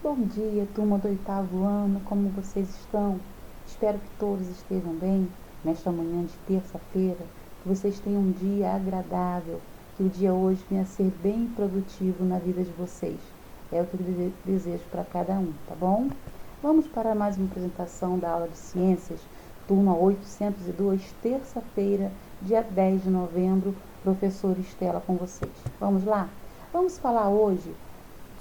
Bom dia, turma do 8º ano, como vocês estão? Espero que todos estejam bem nesta manhã de terça-feira, que vocês tenham um dia agradável, que o dia hoje venha a ser bem produtivo na vida de vocês. É o que eu desejo para cada um, tá bom? Vamos para mais uma apresentação da aula de ciências, turma 802, terça-feira, dia 10 de novembro, professor Estela com vocês. Vamos lá? Vamos falar hoje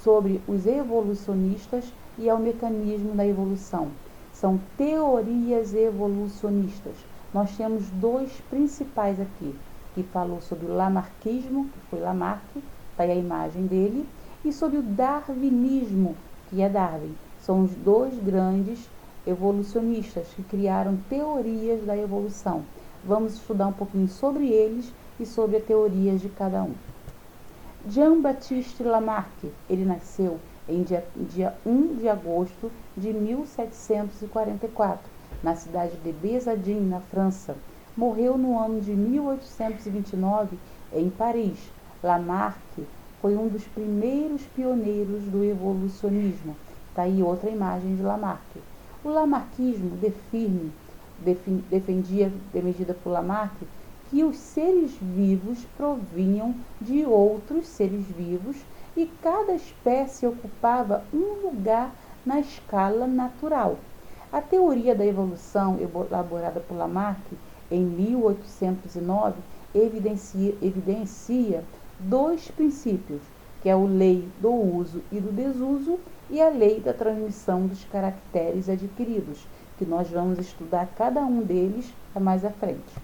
sobre os evolucionistas e ao mecanismo da evolução. São teorias evolucionistas. Nós temos dois principais aqui, que falou sobre o lamarckismo, que foi Lamarck, está aí a imagem dele, e sobre o darwinismo, que é Darwin. São os dois grandes evolucionistas que criaram teorias da evolução. Vamos estudar um pouquinho sobre eles e sobre as teorias de cada um. Jean-Baptiste Lamarck, ele nasceu em dia 1 de agosto de 1744, na cidade de Besançon, na França. Morreu no ano de 1829 em Paris. Lamarck foi um dos primeiros pioneiros do evolucionismo. Está aí outra imagem de Lamarck. O lamarckismo defendia por Lamarck, que os seres vivos provinham de outros seres vivos e cada espécie ocupava um lugar na escala natural. A teoria da evolução, elaborada por Lamarck em 1809, evidencia dois princípios, que é a lei do uso e do desuso e a lei da transmissão dos caracteres adquiridos, que nós vamos estudar cada um deles mais à frente.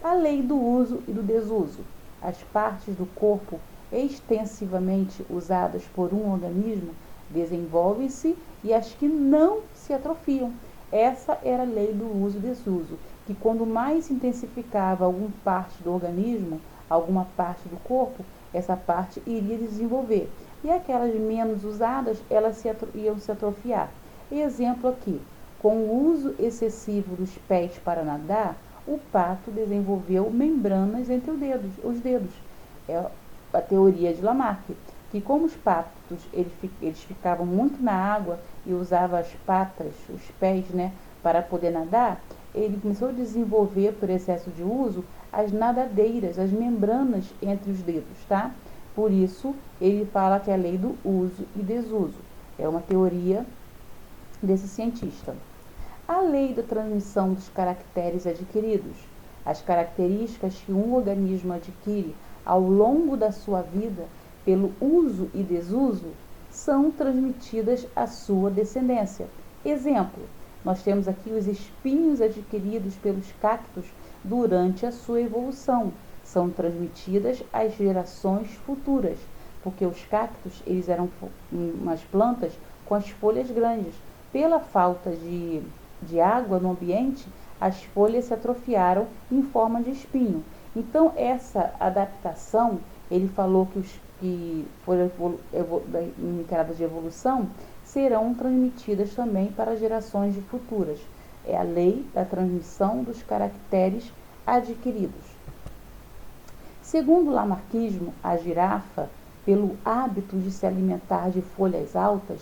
A lei do uso e do desuso. As partes do corpo extensivamente usadas por um organismo desenvolvem-se e as que não se atrofiam. Essa era a lei do uso e desuso, que quando mais intensificava alguma parte do organismo, alguma parte do corpo, essa parte iria desenvolver. E aquelas menos usadas, elas iam se atrofiar. Exemplo aqui, com o uso excessivo dos pés para nadar, o pato desenvolveu membranas entre os dedos. É a teoria de Lamarck, que como os patos eles ficavam muito na água e usavam as patas, os pés, para poder nadar, ele começou a desenvolver, por excesso de uso, as nadadeiras, as membranas entre os dedos, tá? Por isso, ele fala que é a lei do uso e desuso. É uma teoria desse cientista. A lei da transmissão dos caracteres adquiridos. As características que um organismo adquire ao longo da sua vida pelo uso e desuso são transmitidas à sua descendência. Exemplo, nós temos aqui os espinhos adquiridos pelos cactos durante a sua evolução. São transmitidas às gerações futuras, porque os cactos eles eram umas plantas com as folhas grandes. Pela falta de água no ambiente, as folhas se atrofiaram em forma de espinho. Então, essa adaptação, ele falou que os que foram indicadas de evolução serão transmitidas também para gerações futuras. É a lei da transmissão dos caracteres adquiridos. Segundo o lamarckismo, a girafa, pelo hábito de se alimentar de folhas altas,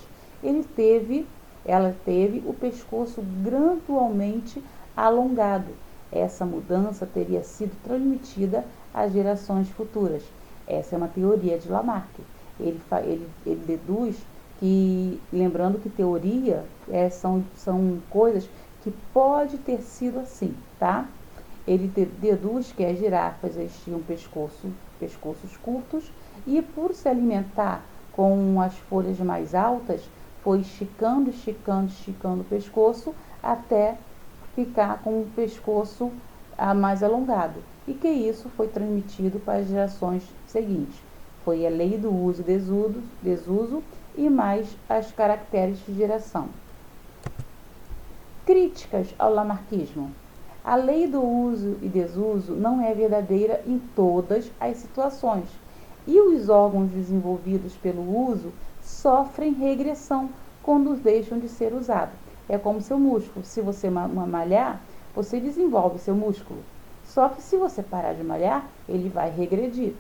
ela teve o pescoço gradualmente alongado. Essa mudança teria sido transmitida às gerações futuras. Essa é uma teoria de Lamarck. Ele deduz que, lembrando que teoria são coisas que pode ter sido assim, tá? Ele deduz que as girafas tinham pescoços curtos e por se alimentar com as folhas mais altas, foi esticando o pescoço até ficar com o pescoço mais alongado. E que isso foi transmitido para as gerações seguintes. Foi a lei do uso e desuso e mais as caracteres de geração. Críticas ao lamarckismo. A lei do uso e desuso não é verdadeira em todas as situações. E os órgãos desenvolvidos pelo uso sofrem regressão quando deixam de ser usados. É como seu músculo. Se você malhar, você desenvolve seu músculo. Só que se você parar de malhar, ele vai regredir.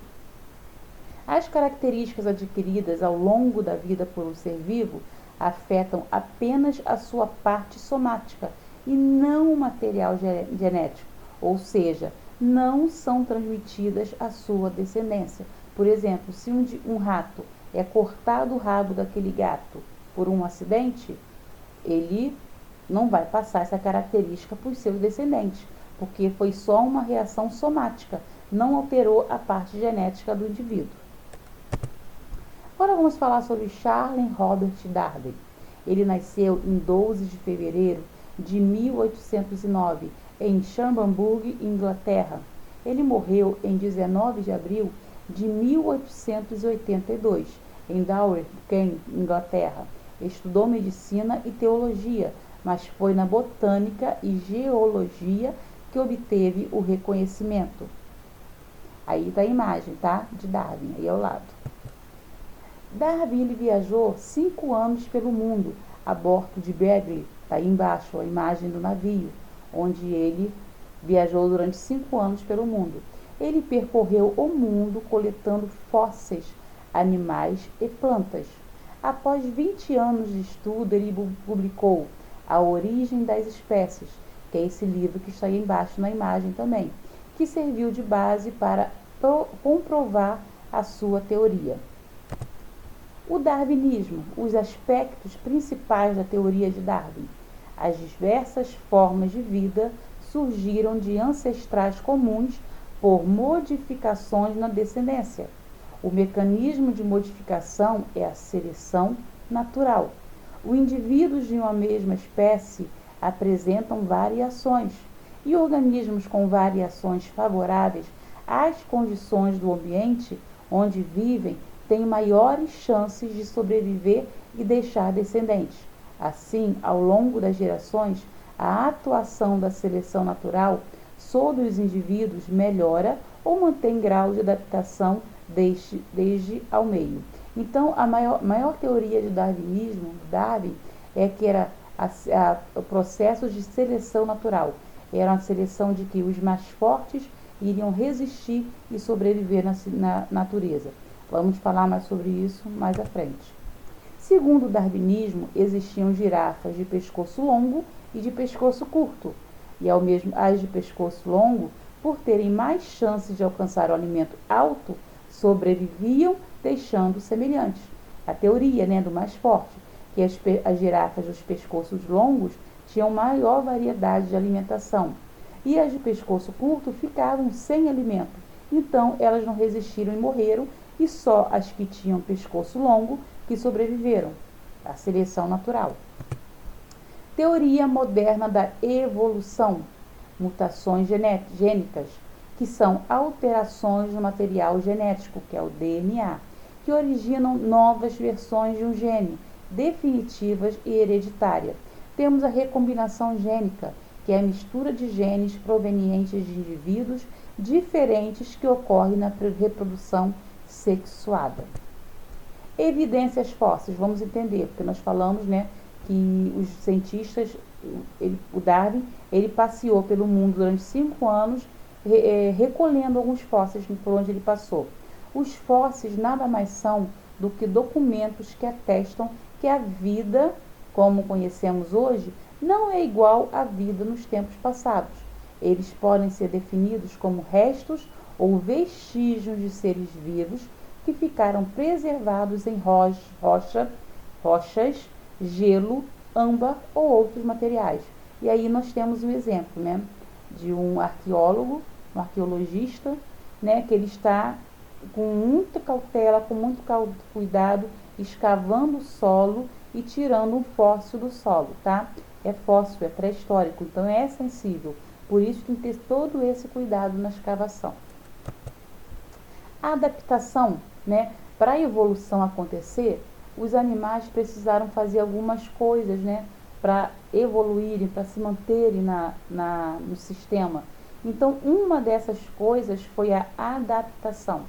As características adquiridas ao longo da vida por um ser vivo afetam apenas a sua parte somática e não o material genético, ou seja, não são transmitidas à sua descendência. Por exemplo, se um rato é cortado o rabo daquele gato por um acidente, ele não vai passar essa característica para os seus descendentes, porque foi só uma reação somática, não alterou a parte genética do indivíduo. Agora vamos falar sobre Charles Robert Darwin. Ele nasceu em 12 de fevereiro de 1809 em Schaumburg, Inglaterra. Ele morreu em 19 de abril de 1882 em Dover, Kent, Inglaterra. Estudou medicina e teologia, mas foi na botânica e geologia que obteve o reconhecimento. Aí está a imagem, tá? De Darwin, aí ao lado. Darwin ele viajou 5 anos pelo mundo, a bordo de Beagle, está aí embaixo a imagem do navio, onde ele viajou durante 5 anos pelo mundo. Ele percorreu o mundo coletando fósseis, animais e plantas. Após 20 anos de estudo, ele publicou A Origem das Espécies, que é esse livro que está aí embaixo na imagem também, que serviu de base para comprovar a sua teoria. O darwinismo, os aspectos principais da teoria de Darwin. As diversas formas de vida surgiram de ancestrais comuns por modificações na descendência. O mecanismo de modificação é a seleção natural. Os indivíduos de uma mesma espécie apresentam variações, e organismos com variações favoráveis às condições do ambiente onde vivem têm maiores chances de sobreviver e deixar descendentes. Assim, ao longo das gerações, a atuação da seleção natural sobre os indivíduos melhora ou mantém grau de adaptação desde ao meio. Então, a maior teoria de darwinismo, Darwin, é que era o processo de seleção natural. Era uma seleção de que os mais fortes iriam resistir e sobreviver na natureza. Vamos falar mais sobre isso mais à frente. Segundo o darwinismo, existiam girafas de pescoço longo e de pescoço curto, e as de pescoço longo, por terem mais chances de alcançar o alimento alto, sobreviviam deixando semelhantes. A teoria do mais forte, que as girafas dos pescoços longos tinham maior variedade de alimentação, e as de pescoço curto ficavam sem alimento. Então, elas não resistiram e morreram, e só as que tinham pescoço longo que sobreviveram. A seleção natural. Teoria moderna da evolução. Mutações gênicas, que são alterações no material genético, que é o DNA, que originam novas versões de um gene, definitivas e hereditárias. Temos a recombinação gênica, que é a mistura de genes provenientes de indivíduos diferentes que ocorre na reprodução sexuada. Evidências fósseis, vamos entender, porque nós falamos, que os cientistas, o Darwin, ele passeou pelo mundo durante 5 anos, recolhendo alguns fósseis por onde ele passou. Os fósseis nada mais são do que documentos que atestam que a vida, como conhecemos hoje, não é igual à vida nos tempos passados. Eles podem ser definidos como restos ou vestígios de seres vivos que ficaram preservados em rochas, gelo, âmbar ou outros materiais. E aí nós temos um exemplo, de um arqueólogo, um arqueologista, que ele está com muita cautela, com muito cuidado, escavando o solo e tirando um fóssil do solo, tá? É fóssil, é pré-histórico, então é sensível. Por isso tem que ter todo esse cuidado na escavação. A adaptação, para a evolução acontecer, os animais precisaram fazer algumas coisas, para evoluírem, para se manterem no sistema. Então, uma dessas coisas foi a adaptação.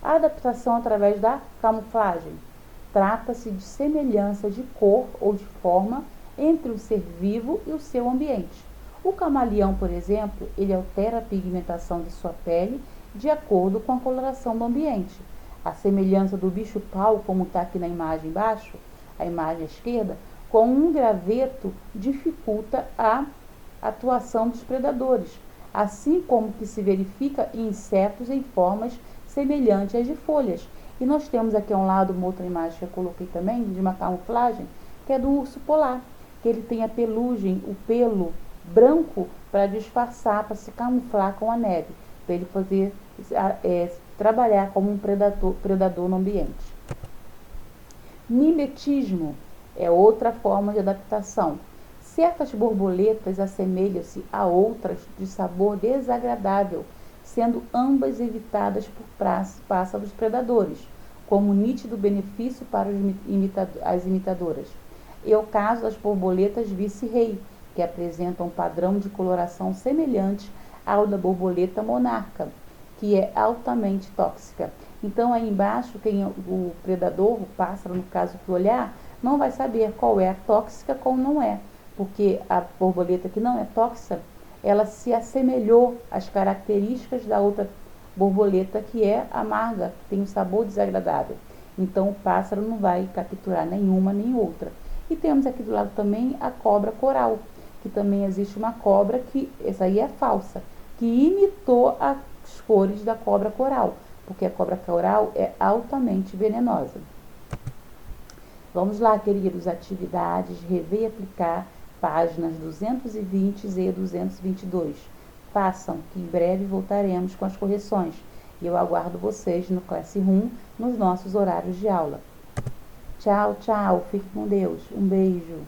A adaptação através da camuflagem. Trata-se de semelhança de cor ou de forma entre o ser vivo e o seu ambiente. O camaleão, por exemplo, ele altera a pigmentação de sua pele de acordo com a coloração do ambiente. A semelhança do bicho-pau, como está aqui na imagem embaixo, a imagem à esquerda, com um graveto dificulta a atuação dos predadores, assim como que se verifica em insetos em formas semelhantes às de folhas. E nós temos aqui ao lado uma outra imagem que eu coloquei também, de uma camuflagem, que é do urso polar, que ele tem a pelugem, o pelo branco para disfarçar, para se camuflar com a neve, para ele poder trabalhar como um predador no ambiente. Mimetismo é outra forma de adaptação. Certas borboletas assemelham-se a outras de sabor desagradável, sendo ambas evitadas por pássaros predadores, como nítido benefício para as imitadoras. É o caso das borboletas vice-rei, que apresentam um padrão de coloração semelhante ao da borboleta monarca, que é altamente tóxica. Então, aí embaixo, o predador, o pássaro, no caso que olhar, não vai saber qual é a tóxica, qual não é, porque a borboleta que não é tóxica, ela se assemelhou às características da outra borboleta que é amarga, que tem um sabor desagradável. Então, o pássaro não vai capturar nenhuma nem outra. E temos aqui do lado também a cobra coral, que também existe uma cobra que, essa aí é falsa, que imitou as cores da cobra coral, porque a cobra coral é altamente venenosa. Vamos lá, queridos, atividades, rever e aplicar páginas 220 e 222. Façam, que em breve voltaremos com as correções. E eu aguardo vocês no Classroom, nos nossos horários de aula. Tchau, tchau. Fique com Deus. Um beijo.